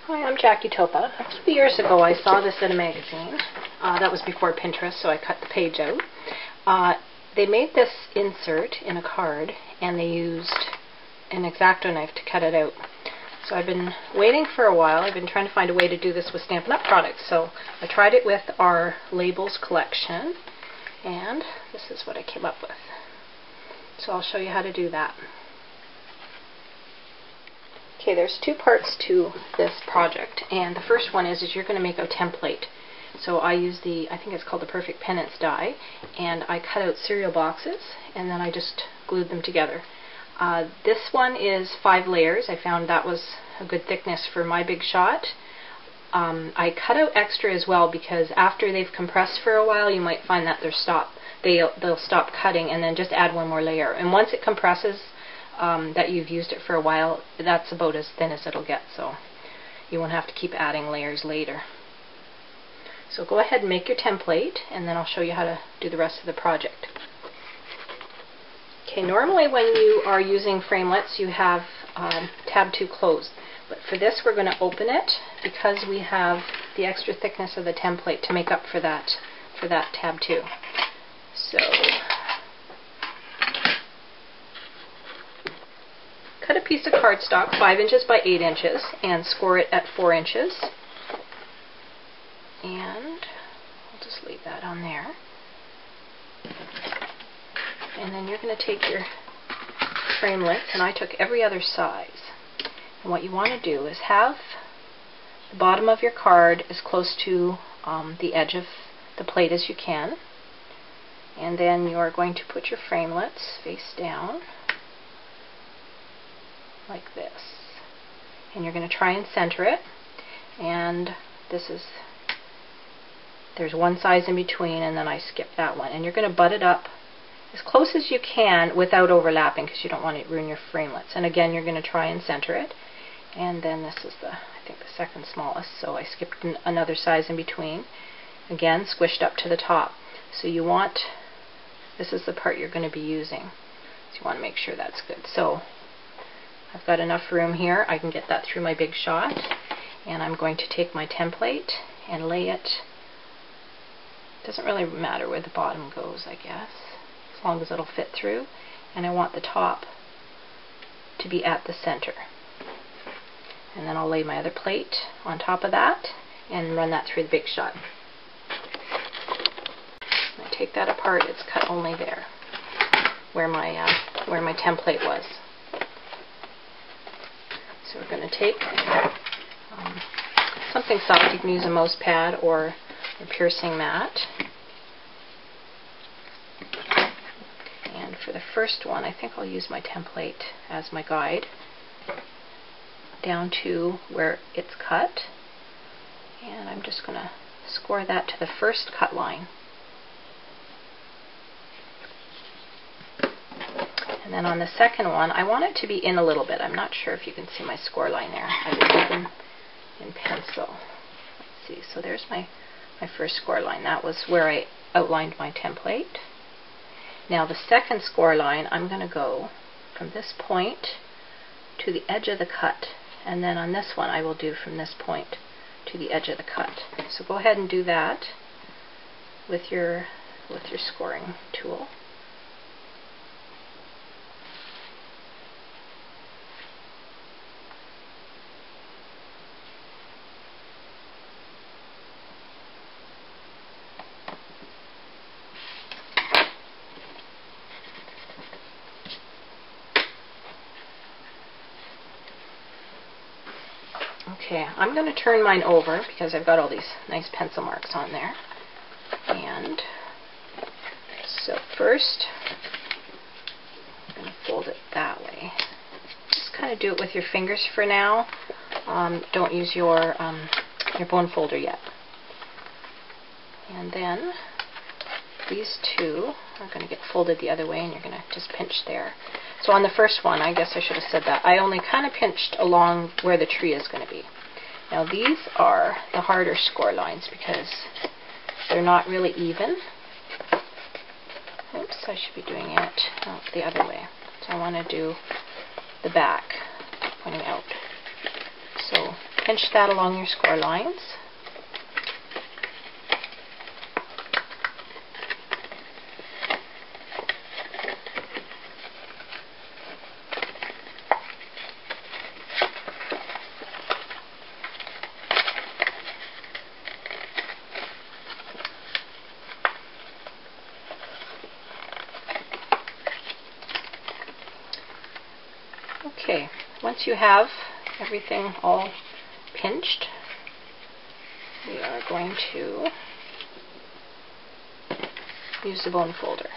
Hi, I'm Jackie Topa. A few years ago I saw this in a magazine. That was before Pinterest, so I cut the page out. They made this insert in a card and they used an X-Acto knife to cut it out. So I've been waiting for a while. I've been trying to find a way to do this with Stampin' Up! Products. So I tried it with our labels collection and this is what I came up with. So I'll show you how to do that. Okay, there's two parts to this project, and the first one is you're going to make a template. So I use I think it's called the Perfect Penance die, and I cut out cereal boxes and then I just glued them together. This one is 5 layers. I found that was a good thickness for my big shot. I cut out extra as well because after they've compressed for a while you might find that they'll stop cutting, and then just add one more layer. And once it compresses, that you've used it for a while, that's about as thin as it'll get, so you won't have to keep adding layers later. So go ahead and make your template and then I'll show you how to do the rest of the project. Okay, normally when you are using framelits you have tab 2 closed, but for this we're going to open it because we have the extra thickness of the template to make up for that tab 2. So cut a piece of cardstock 5 inches by 8 inches and score it at 4 inches. And I'll just leave that on there. And then you're going to take your framelits, and I took every other size. And what you want to do is have the bottom of your card as close to the edge of the plate as you can. And then you're going to put your framelits face down like this, and you're going to try and center it, and there's one size in between, and then I skipped that one, and you're going to butt it up as close as you can without overlapping because you don't want to ruin your framelits. And again, you're going to try and center it, and then this is I think the second smallest, so I skipped another size in between, again squished up to the top. So this is the part you're going to be using, so you want to make sure that's good. So I've got enough room here. I can get that through my big shot, and I'm going to take my template and lay it. Doesn't really matter where the bottom goes, I guess, as long as it'll fit through, and I want the top to be at the center. And then I'll lay my other plate on top of that and run that through the big shot. When I take that apart, it's cut only there where my template was. So we're going to take something soft. You can use a Mouse pad or a piercing mat. And for the first one, I think I'll use my template as my guide down to where it's cut. And I'm just going to score that to the first cut line. And then on the second one, I want it to be in a little bit. I'm not sure if you can see my score line there. I did it in pencil. Let's see. So there's my first score line. That was where I outlined my template. Now the second score line, I'm going to go from this point to the edge of the cut. And then on this one, I will do from this point to the edge of the cut. So go ahead and do that with your scoring tool. Okay, I'm going to turn mine over because I've got all these nice pencil marks on there. And so first, I'm going to fold it that way. Just kind of do it with your fingers for now. Don't use your bone folder yet. And then these two are going to get folded the other way, and you're going to just pinch there. So on the first one, I guess I should have said that, I only kind of pinched along where the tree is going to be. Now these are the harder score lines because they're not really even. Oops, I should be doing it the other way. So I want to do the back pointing out. So pinch that along your score lines. Okay, once you have everything all pinched, we are going to use the bone folder.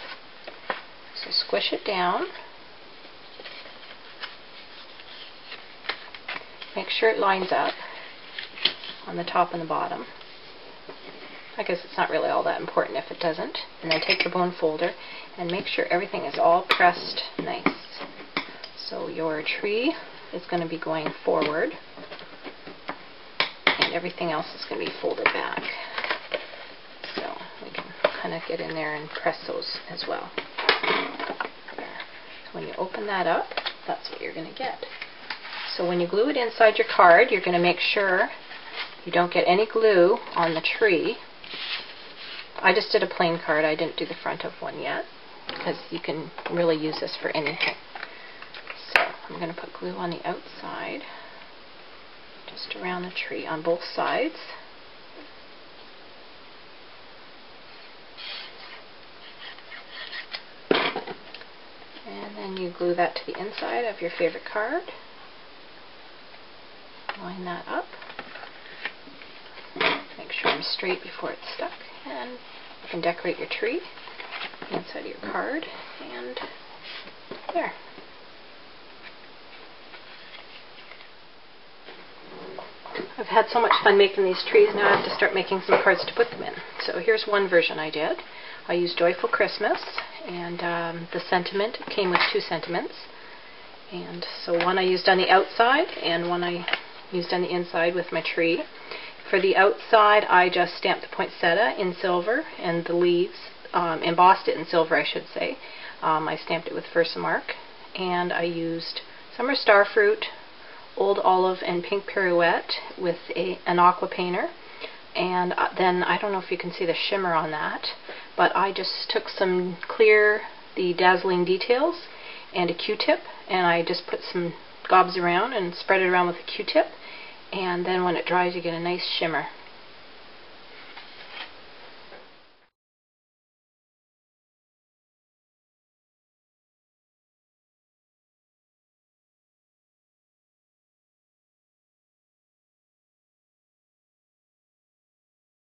So squish it down. Make sure it lines up on the top and the bottom. I guess it's not really all that important if it doesn't. And then take the bone folder and make sure everything is all pressed nice. So your tree is going to be going forward and everything else is going to be folded back. So we can kind of get in there and press those as well. There. So when you open that up, that's what you're going to get. So when you glue it inside your card, you're going to make sure you don't get any glue on the tree. I just did a plain card. I didn't do the front of one yet because you can really use this for anything. So I'm going to put glue on the outside, just around the tree on both sides. And then you glue that to the inside of your favorite card. Line that up. Make sure I'm straight before it's stuck. And you can decorate your tree inside of your card. And there. I've had so much fun making these trees, now I have to start making some cards to put them in. So here's one version I did. I used Joyful Christmas, and the sentiment came with 2 sentiments. And so one I used on the outside, and one I used on the inside with my tree. For the outside, I just stamped the poinsettia in silver, and the leaves, embossed it in silver, I should say. I stamped it with Versamark, and I used summer starfruit, old olive, and pink pirouette with an aqua painter. And then, I don't know if you can see the shimmer on that, but I just took some clear, the dazzling details, and a Q-tip, and I just put some gobs around and spread it around with a Q-tip, and then when it dries you get a nice shimmer.